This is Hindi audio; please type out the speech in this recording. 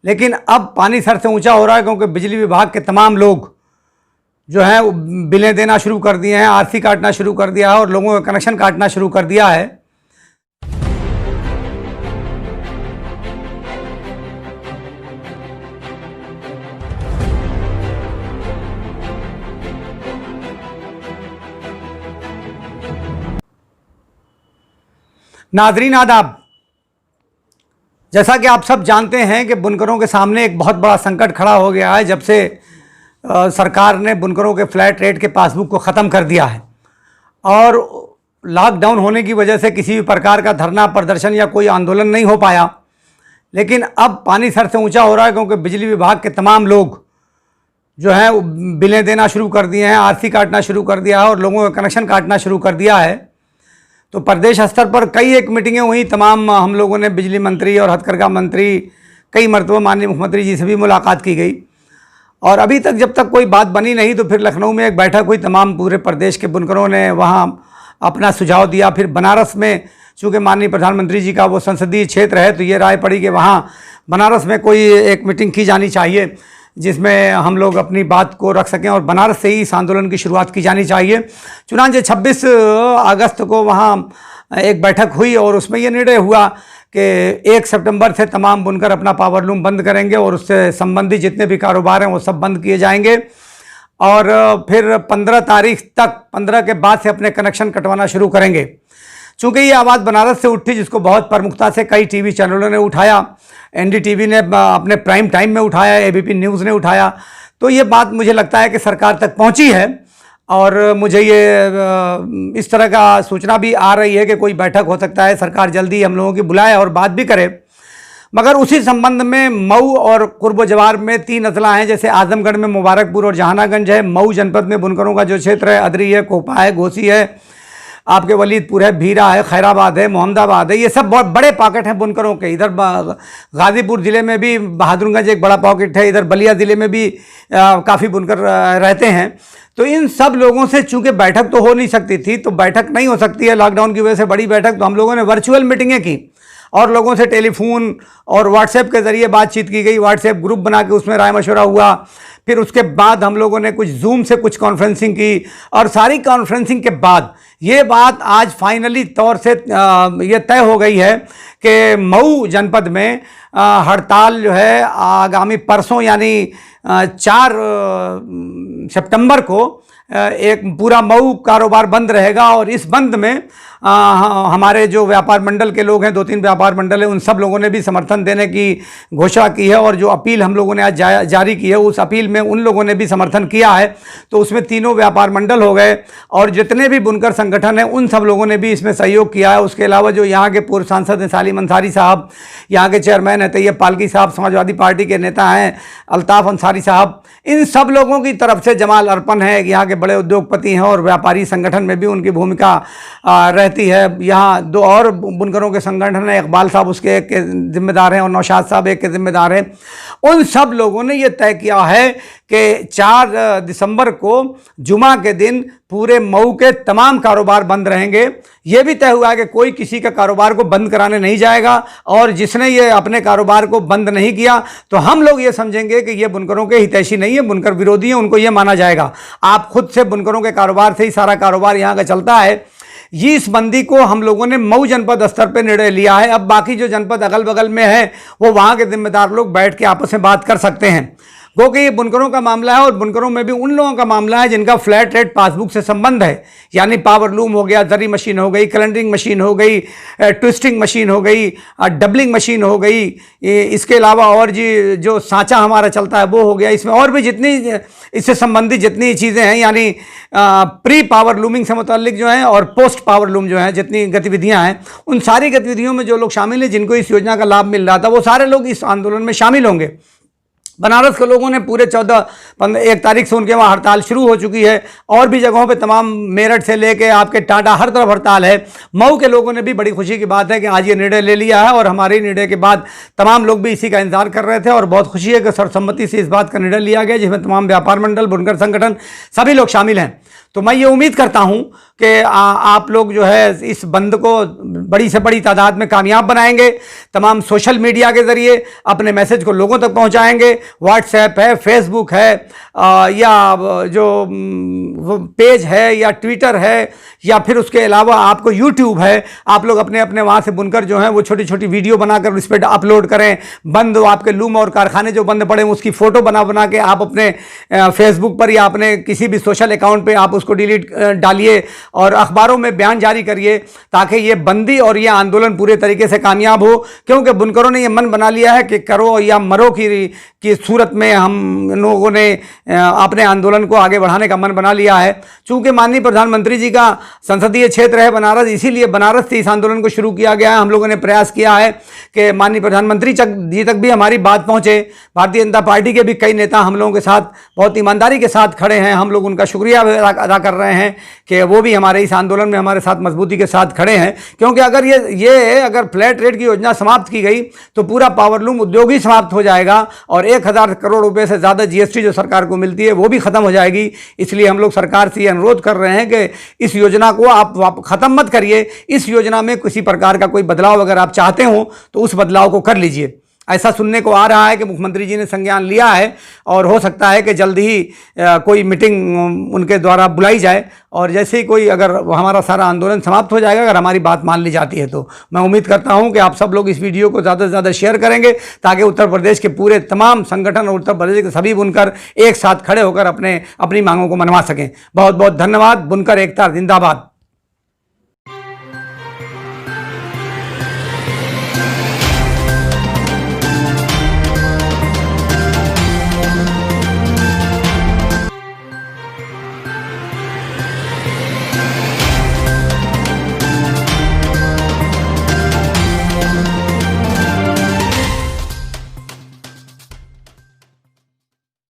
लेकिन अब पानी सर से ऊंचा हो रहा है क्योंकि बिजली विभाग के तमाम लोग जो हैं वो बिलें देना शुरू कर दिए हैं, आरसी काटना शुरू कर दिया है और लोगों का कनेक्शन काटना शुरू कर दिया है। नाज़रीन आदाब, जैसा कि आप सब जानते हैं कि बुनकरों के सामने एक बहुत बड़ा संकट खड़ा हो गया है जब से सरकार ने बुनकरों के फ्लैट रेट के पासबुक को ख़त्म कर दिया है और लॉकडाउन होने की वजह से किसी भी प्रकार का धरना प्रदर्शन या कोई आंदोलन नहीं हो पाया। लेकिन अब पानी सर से ऊंचा हो रहा है क्योंकि बिजली विभाग के तमाम लोग जो हैं वो बिलें देना शुरू कर दिए हैं, आरसी काटना शुरू कर दिया है और लोगों का कनेक्शन काटना शुरू कर दिया है। तो प्रदेश स्तर पर कई एक मीटिंगें हुई, तमाम हम लोगों ने बिजली मंत्री और हथकरघा मंत्री, कई मरतबा माननीय मुख्यमंत्री जी से भी मुलाकात की गई और अभी तक जब तक कोई बात बनी नहीं तो फिर लखनऊ में एक बैठक हुई। तमाम पूरे प्रदेश के बुनकरों ने वहाँ अपना सुझाव दिया। फिर बनारस में चूँकि माननीय प्रधानमंत्री जी का वो संसदीय क्षेत्र है तो ये राय पड़ी कि वहाँ बनारस में कोई एक मीटिंग की जानी चाहिए जिसमें हम लोग अपनी बात को रख सकें और बनारस से ही इस आंदोलन की शुरुआत की जानी चाहिए। चुनांचे 26 अगस्त को वहाँ एक बैठक हुई और उसमें ये निर्णय हुआ कि 1 सितंबर से तमाम बुनकर अपना पावरलूम बंद करेंगे और उससे संबंधित जितने भी कारोबार हैं वो सब बंद किए जाएंगे और फिर 15 तारीख तक 15 के बाद से अपने कनेक्शन कटवाना शुरू करेंगे। चूँकि ये आवाज़ बनारस से उठी जिसको बहुत प्रमुखता से कई टीवी चैनलों ने उठाया, एनडीटीवी ने अपने प्राइम टाइम में उठाया, एबीपी न्यूज़ ने उठाया, तो ये बात मुझे लगता है कि सरकार तक पहुंची है और मुझे ये इस तरह का सूचना भी आ रही है कि कोई बैठक हो सकता है, सरकार जल्दी हम लोगों की बुलाए और बात भी करे। मगर उसी संबंध में मऊ और कुर्ब जवार में 3 अजला हैं, जैसे आजमगढ़ में मुबारकपुर और जहानागंज है, मऊ जनपद में बुनकरों का जो क्षेत्र है अदरी है, कोपा है, घोसी है, आपके वलीदपुर है, भीरा है, खैराबाद है, मोहम्मदाबाद है, ये सब बहुत बड़े पॉकेट हैं बुनकरों के। इधर गाज़ीपुर ज़िले में भी बहादुरगंज एक बड़ा पॉकेट है, इधर बलिया ज़िले में भी काफ़ी बुनकर रहते हैं। तो इन सब लोगों से चूँकि बैठक तो हो नहीं सकती थी, तो बैठक नहीं हो सकती है लॉकडाउन की वजह से बड़ी बैठक, तो हम लोगों ने वर्चुअल मीटिंगें की और लोगों से टेलीफोन और व्हाट्सएप के ज़रिए बातचीत की गई। व्हाट्सएप ग्रुप बना के उसमें राय मशवरा हुआ। फिर उसके बाद हम लोगों ने कुछ जूम से कुछ कॉन्फ्रेंसिंग की और सारी कॉन्फ्रेंसिंग के बाद ये बात आज फाइनली तौर से ये तय हो गई है कि मऊ जनपद में हड़ताल जो है आगामी परसों यानी 4 सितंबर को एक पूरा मऊ कारोबार बंद रहेगा और इस बंद में हमारे जो व्यापार मंडल के लोग हैं, 2-3 व्यापार मंडल हैं, उन सब लोगों ने भी समर्थन देने की घोषणा की है और जो अपील हम लोगों ने आज जारी की है उस अपील में उन लोगों ने भी समर्थन किया है। तो उसमें तीनों व्यापार मंडल हो गए और जितने भी बुनकर संगठन हैं उन सब लोगों ने भी इसमें सहयोग किया है। उसके अलावा जो यहाँ के पूर्व सांसद हैं सालिम अंसारी साहब, यहाँ के चेयरमैन हैं तैयब पालकी साहब, समाजवादी पार्टी के नेता हैं अल्ताफ़ अंसारी साहब, इन सब लोगों की तरफ से जमाल अर्पण है, यहाँ के बड़े उद्योगपति हैं और व्यापारी संगठन में भी उनकी भूमिका रहती है। यहाँ 2 और बुनकरों के संगठन हैं, इकबाल साहब उसके एक के जिम्मेदार हैं और नौशाद साहब एक के जिम्मेदार हैं। उन सब लोगों ने ये तय किया है कि 4 दिसंबर को जुमा के दिन पूरे मऊ के तमाम कारोबार बंद रहेंगे। ये भी तय हुआ है कि कोई किसी का कारोबार को बंद कराने नहीं जाएगा और जिसने ये अपने कारोबार को बंद नहीं किया तो हम लोग ये समझेंगे कि ये बुनकरों के हितैषी नहीं है, बुनकर विरोधी है, उनको ये माना जाएगा। आप खुद से बुनकरों के कारोबार से ही सारा कारोबार यहाँ का चलता है। ये इस बंदी को हम लोगों ने मऊ जनपद स्तर पर निर्णय लिया है। अब बाकी जो जनपद अगल बगल में है वो वहाँ के जिम्मेदार लोग बैठ के आपस में बात कर सकते हैं, क्योंकि ये बुनकरों का मामला है और बुनकरों में भी उन लोगों का मामला है जिनका फ्लैट रेट पासबुक से संबंध है, यानी पावरलूम हो गया, जरी मशीन हो गई, कैलेंडरिंग मशीन हो गई, ट्विस्टिंग मशीन हो गई, डबलिंग मशीन हो गई, इसके अलावा और जी जो सांचा हमारा चलता है वो हो गया। इसमें और भी जितनी इससे संबंधित जितनी चीज़ें हैं यानी प्री पावरलूमिंग से मुताल्लिक जो हैं और पोस्ट पावरलूम जो हैं जितनी गतिविधियाँ हैं, उन सारी गतिविधियों में जो लोग शामिल हैं जिनको इस योजना का लाभ मिल रहा था वो सारे लोग इस आंदोलन में शामिल होंगे। बनारस के लोगों ने पूरे 1 तारीख से उनके वहाँ हड़ताल शुरू हो चुकी है और भी जगहों पे तमाम मेरठ से लेके आपके टाटा हर तरफ हड़ताल है। मऊ के लोगों ने भी बड़ी खुशी की बात है कि आज ये निर्णय ले लिया है और हमारे निर्णय के बाद तमाम लोग भी इसी का इंतजार कर रहे थे और बहुत खुशी है कि सर्वसम्मति से इस बात का निर्णय लिया गया जिसमें तमाम व्यापार मंडल, बुनकर संगठन सभी लोग शामिल हैं। तो मैं ये उम्मीद करता हूँ कि आप लोग जो है इस बंद को बड़ी से बड़ी तादाद में कामयाब बनाएंगे, तमाम सोशल मीडिया के ज़रिए अपने मैसेज को लोगों तक पहुंचाएंगे। व्हाट्सएप है, फेसबुक है, या जो पेज है, या ट्विटर है, या फिर उसके अलावा आपको यूट्यूब है, आप लोग अपने अपने वहाँ से बुनकर जो हैं वो छोटी छोटी वीडियो बनाकर उस पर अपलोड करें। बंद आपके लूम और कारखाने जो बंद पड़े उसकी फ़ोटो बना के आप अपने फेसबुक पर या अपने किसी भी सोशल अकाउंट पे आप उसको डिलीट डालिए और अखबारों में बयान जारी करिए, ताकि ये बंदी और ये आंदोलन पूरे तरीके से कामयाब हो। क्योंकि बुनकरों ने ये मन बना लिया है कि करो या मरो की सूरत में हम लोगों ने अपने आंदोलन को आगे बढ़ाने का मन बना लिया है। चूँकि माननीय प्रधानमंत्री जी का संसदीय क्षेत्र है बनारस, इसीलिए बनारस से इस आंदोलन को शुरू किया गया है। हम लोगों ने प्रयास किया है कि माननीय प्रधानमंत्री जी तक भी हमारी बात पहुँचे। भारतीय जनता पार्टी के भी कई नेता हम लोगों के साथ बहुत ईमानदारी के साथ खड़े हैं। हम लोग उनका शुक्रिया अदा कर रहे हैं कि वो भी हमारे इस आंदोलन में हमारे साथ मजबूती के साथ खड़े हैं। क्योंकि अगर अगर फ्लैट रेट की योजना समाप्त की गई तो पूरा पावरलूम उद्योग ही समाप्त हो जाएगा और 1000 करोड़ रुपए से ज़्यादा जीएसटी जो सरकार को मिलती है वो भी ख़त्म हो जाएगी। इसलिए हम लोग सरकार से ये अनुरोध कर रहे हैं कि इस योजना को आप ख़त्म मत करिए। इस योजना में किसी प्रकार का कोई बदलाव अगर आप चाहते हो तो उस बदलाव को कर लीजिए। ऐसा सुनने को आ रहा है कि मुख्यमंत्री जी ने संज्ञान लिया है और हो सकता है कि जल्द ही कोई मीटिंग उनके द्वारा बुलाई जाए और जैसे ही कोई अगर हमारा सारा आंदोलन समाप्त हो जाएगा, अगर हमारी बात मान ली जाती है तो मैं उम्मीद करता हूं कि आप सब लोग इस वीडियो को ज़्यादा से ज़्यादा शेयर करेंगे ताकि उत्तर प्रदेश के पूरे तमाम संगठन और उत्तर प्रदेश के सभी बुनकर एक साथ खड़े होकर अपनी मांगों को मनवा सकें। बहुत बहुत धन्यवाद। बुनकर एकता जिंदाबाद।